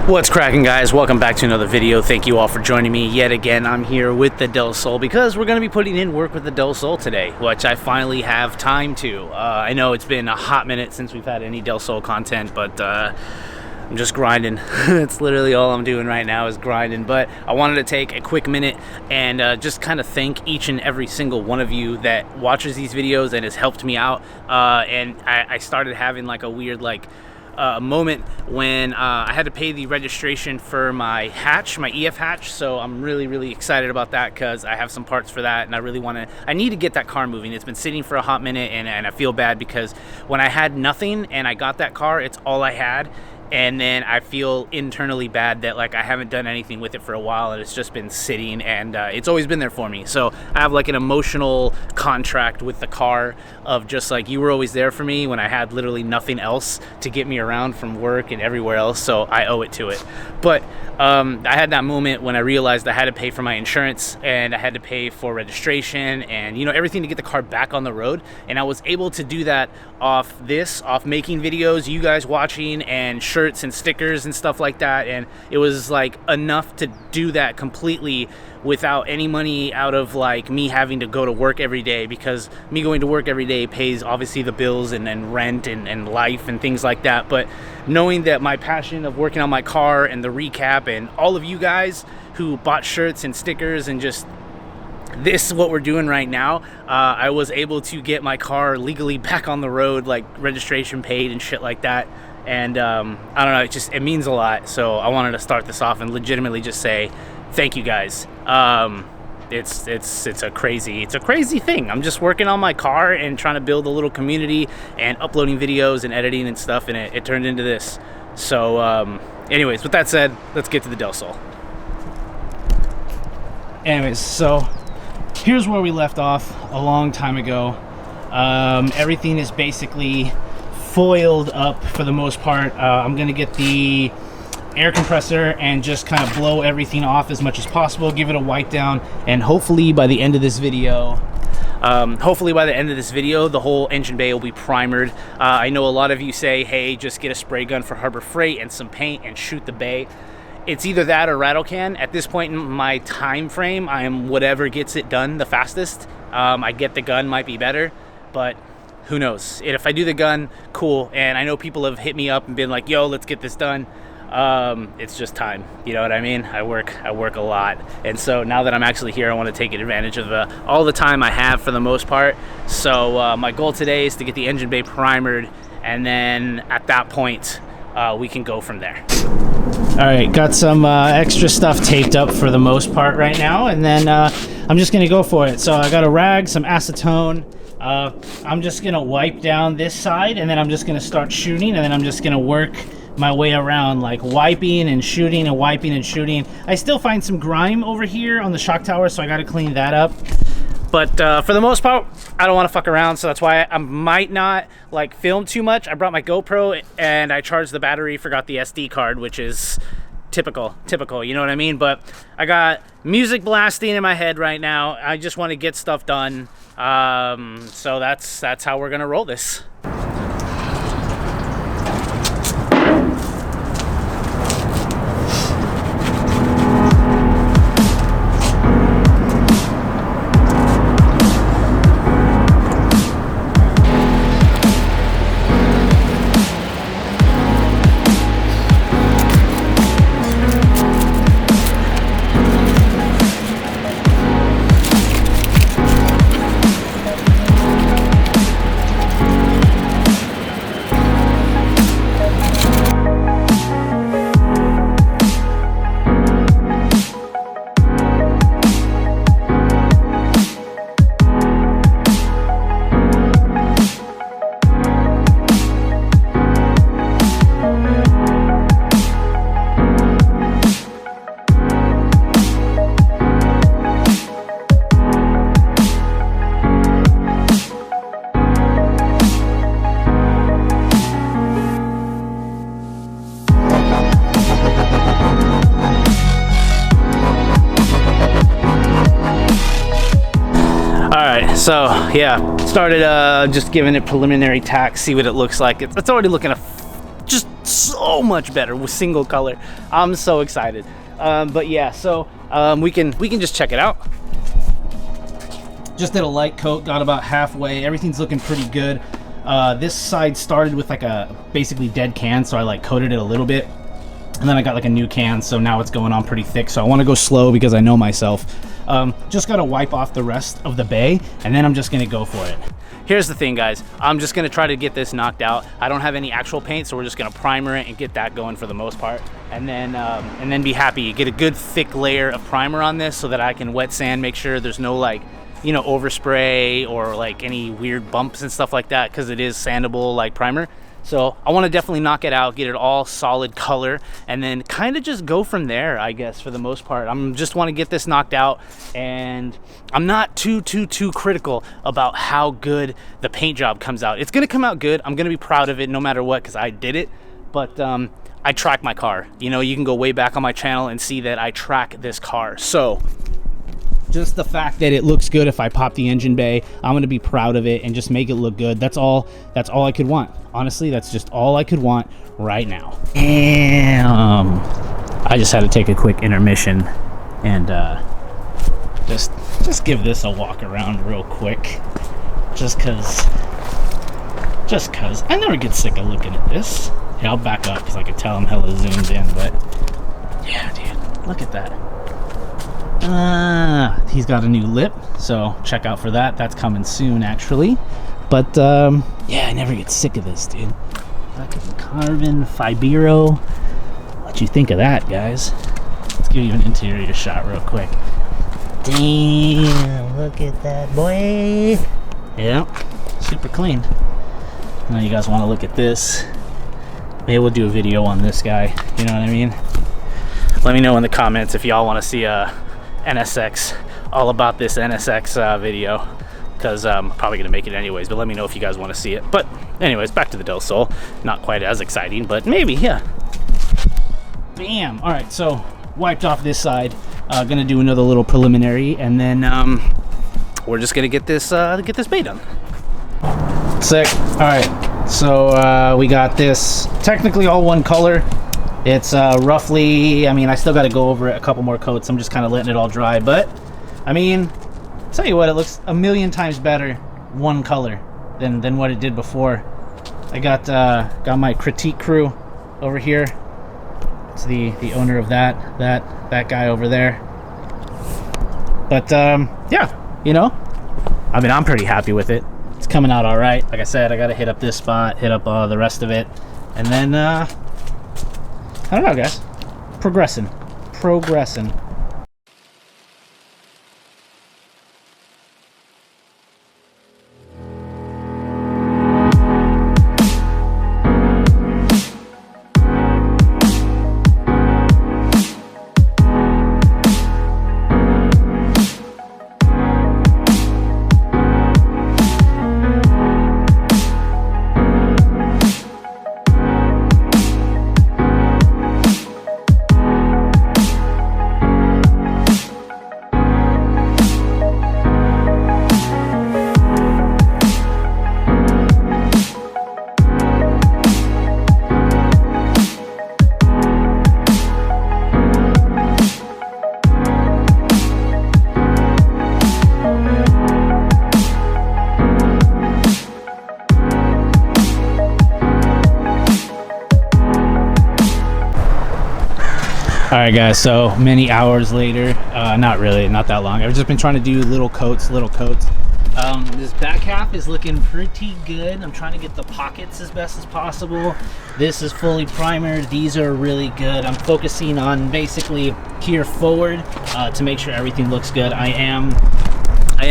What's cracking, guys? Welcome back to another video. Thank you all for joining me yet again. I'm here with the Del Sol because we're going to be putting in work with the Del Sol today, which I finally have time to. I know it's been a hot minute since we've had any Del Sol content, but I'm just grinding. It's literally all I'm doing right now is grinding. But I wanted to take a quick minute and just kind of thank each and every single one of you that watches these videos and has helped me out. And I started having like a weird moment when I had to pay the registration for my hatch, my EF hatch. So I'm really excited about that because I have some parts for that, and I need to get that car moving. It's been sitting for a hot minute, and I feel bad because when I had nothing and I got that car, it's all I had. And then I feel internally bad that like I haven't done anything with it for a while, and it's just been sitting, and it's always been there for me. So I have like an emotional contract with the car of just like, you were always there for me when I had literally nothing else to get me around from work and everywhere else. So I owe it to it. But I had that moment when I realized I had to pay for my insurance, and I had to pay for registration and, you know, everything to get the car back on the road. And I was able to do that off making videos, you guys watching, and shirts and stickers and stuff like that. And it was like enough to do that completely without any money out of like me having to go to work every day, because me going to work every day pays obviously the bills and rent and life and things like that. But knowing that my passion of working on my car and the recap and all of you guys who bought shirts and stickers and just this is what we're doing right now, I was able to get my car legally back on the road, like registration paid and shit like that. And I don't know, it means a lot. So I wanted to start this off and legitimately just say thank you guys. It's a crazy thing. I'm just working on my car and trying to build a little community and uploading videos and editing and stuff, and it turned into this. So anyways, with that said, let's get to the Del Sol. Anyways, so here's where we left off a long time ago. Everything is basically foiled up for the most part. I'm gonna get the air compressor and just kind of blow everything off as much as possible, give it a wipe down, and hopefully by the end of this video, the whole engine bay will be primered. I know a lot of you say, hey, just get a spray gun for Harbor Freight and some paint and shoot the bay. It's either that or rattle can. At this point in my time frame, I am whatever gets it done the fastest. I get the gun might be better, but who knows? If I do the gun, cool. And I know people have hit me up and been like, yo, let's get this done. It's just time, you know what I mean? I work a lot, and so now that I'm actually here, I want to take advantage of all the time I have for the most part. So my goal today is to get the engine bay primered, and then at that point we can go from there. All right, got some extra stuff taped up for the most part right now, and then I'm just gonna go for it. So I got a rag, some acetone. I'm just gonna wipe down this side, and then I'm just gonna start shooting, and then I'm just gonna work my way around, like wiping and shooting and wiping and shooting. I still find some grime over here on the shock tower, so I got to clean that up. But for the most part, I don't want to fuck around, so that's why I might not like film too much. I brought my GoPro and I charged the battery, forgot the SD card, which is typical, you know what I mean? But I got music blasting in my head right now. I just want to get stuff done. So that's how we're gonna roll this. So yeah, started just giving it preliminary tack, see what it looks like. It's already looking just so much better with single color. I'm so excited. But yeah, so we can just check it out. Just did a light coat, got about halfway. Everything's looking pretty good. This side started with like a basically dead can, so I like coated it a little bit. And then I got like a new can, so now it's going on pretty thick. So I want to go slow because I know myself. Just got to wipe off the rest of the bay, and then I'm just going to go for it. Here's the thing, guys. I'm just going to try to get this knocked out. I don't have any actual paint, so we're just going to primer it and get that going for the most part. And then be happy. Get a good thick layer of primer on this so that I can wet sand, make sure there's no like, you know, overspray or like any weird bumps and stuff like that, because it is sandable like primer. So I want to definitely knock it out, get it all solid color, and then kind of just go from there, I guess, for the most part. I'm just want to get this knocked out, and I'm not too critical about how good the paint job comes out. It's going to come out good. I'm going to be proud of it no matter what, because I did it. But I track my car. You know, you can go way back on my channel and see that I track this car. So just the fact that it looks good, if I pop the engine bay, I'm going to be proud of it and just make it look good. That's all I could want. Honestly, that's just all I could want right now. And I just had to take a quick intermission and just give this a walk around real quick, just cause I never get sick of looking at this. Yeah, I'll back up because I can tell I'm hella zoomed in, but yeah, dude, look at that. He's got a new lip, so check out for that. That's coming soon, actually. But yeah, I never get sick of this, dude. Fucking carbon Fibero. What you think of that, guys? Let's give you an interior shot real quick. Damn, look at that, boy. Yeah, super clean. Now you guys want to look at this. Maybe we'll do a video on this guy. You know what I mean? Let me know in the comments if y'all want to see a NSX, all about this NSX video, because I'm probably gonna make it anyways, but let me know if you guys want to see it. But anyways, back to the Del Sol. Not quite as exciting, but maybe, yeah. Bam. All right, so wiped off this side. Gonna do another little preliminary, and then we're just gonna get this bay done. Sick. All right, so we got this technically all one color. It's roughly, I mean, I still got to go over it a couple more coats. I'm just kind of letting it all dry. But, I mean, tell you what, it looks a million times better one color than what it did before. I got my critique crew over here. It's the owner of that guy over there. But, yeah, you know, I mean, I'm pretty happy with it. It's coming out all right. Like I said, I got to hit up this spot, hit up the rest of it. And then, I don't know, guys. Progressing. Alright guys, so many hours later, not really, not that long. I've just been trying to do little coats. This back half is looking pretty good. I'm trying to get the pockets as best as possible. This is fully primered. These are really good. I'm focusing on basically here forward to make sure everything looks good. I am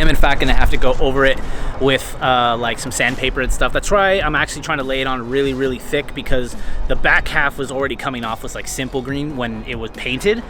in fact gonna have to go over it with like some sandpaper and stuff. That's right, I'm actually trying to lay it on really thick because the back half was already coming off with like simple green when it was painted.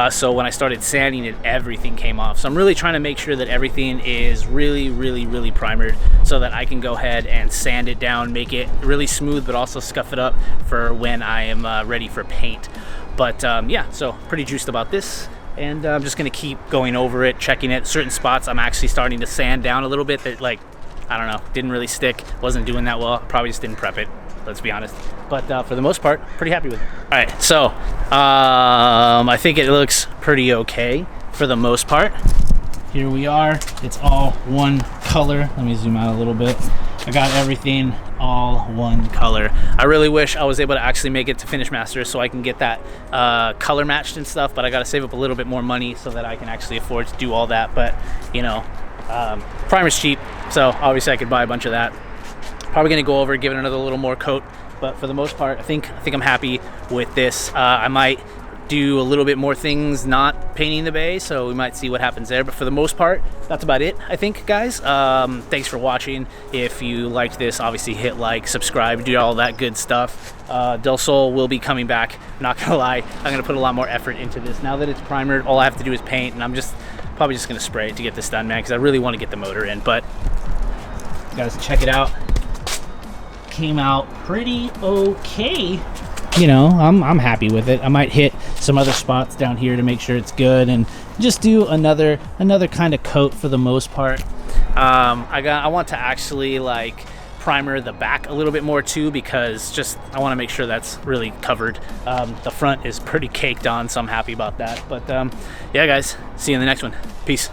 So when I started sanding it, everything came off. So I'm really trying to make sure that everything is really primered so that I can go ahead and sand it down, make it really smooth, but also scuff it up for when I am ready for paint. But yeah, so pretty juiced about this. And I'm just gonna keep going over it, checking it. Certain spots I'm actually starting to sand down a little bit that, like, I don't know, didn't really stick, wasn't doing that well. Probably just didn't prep it. let's be honest. But for the most part, pretty happy with it. All right, so I think it looks pretty okay for the most part. Here we are. It's all one color. Let me zoom out a little bit. I got everything all one color. I really wish I was able to actually make it to Finish Masters so I can get that color matched and stuff, but I got to save up a little bit more money so that I can actually afford to do all that. But you know, primer's cheap, so obviously I could buy a bunch of that. Probably gonna go over, give it another little more coat, but for the most part, I think I'm happy with this. I might do a little bit more things not painting the bay, so we might see what happens there, but for the most part, that's about it, I think, guys. Thanks for watching. If you liked this, obviously hit like, subscribe, do all that good stuff. Del Sol will be coming back, not gonna lie. I'm gonna put a lot more effort into this now that it's primered. All I have to do is paint, and I'm probably just gonna spray it to get this done, man, because I really want to get the motor in. But guys, check it out. Came out pretty okay. You know, I'm happy with it. I might hit some other spots down here to make sure it's good, and just do another kind of coat for the most part. I want to actually like primer the back a little bit more too, because I want to make sure that's really covered. The front is pretty caked on, so I'm happy about that. But yeah, guys, see you in the next one. Peace.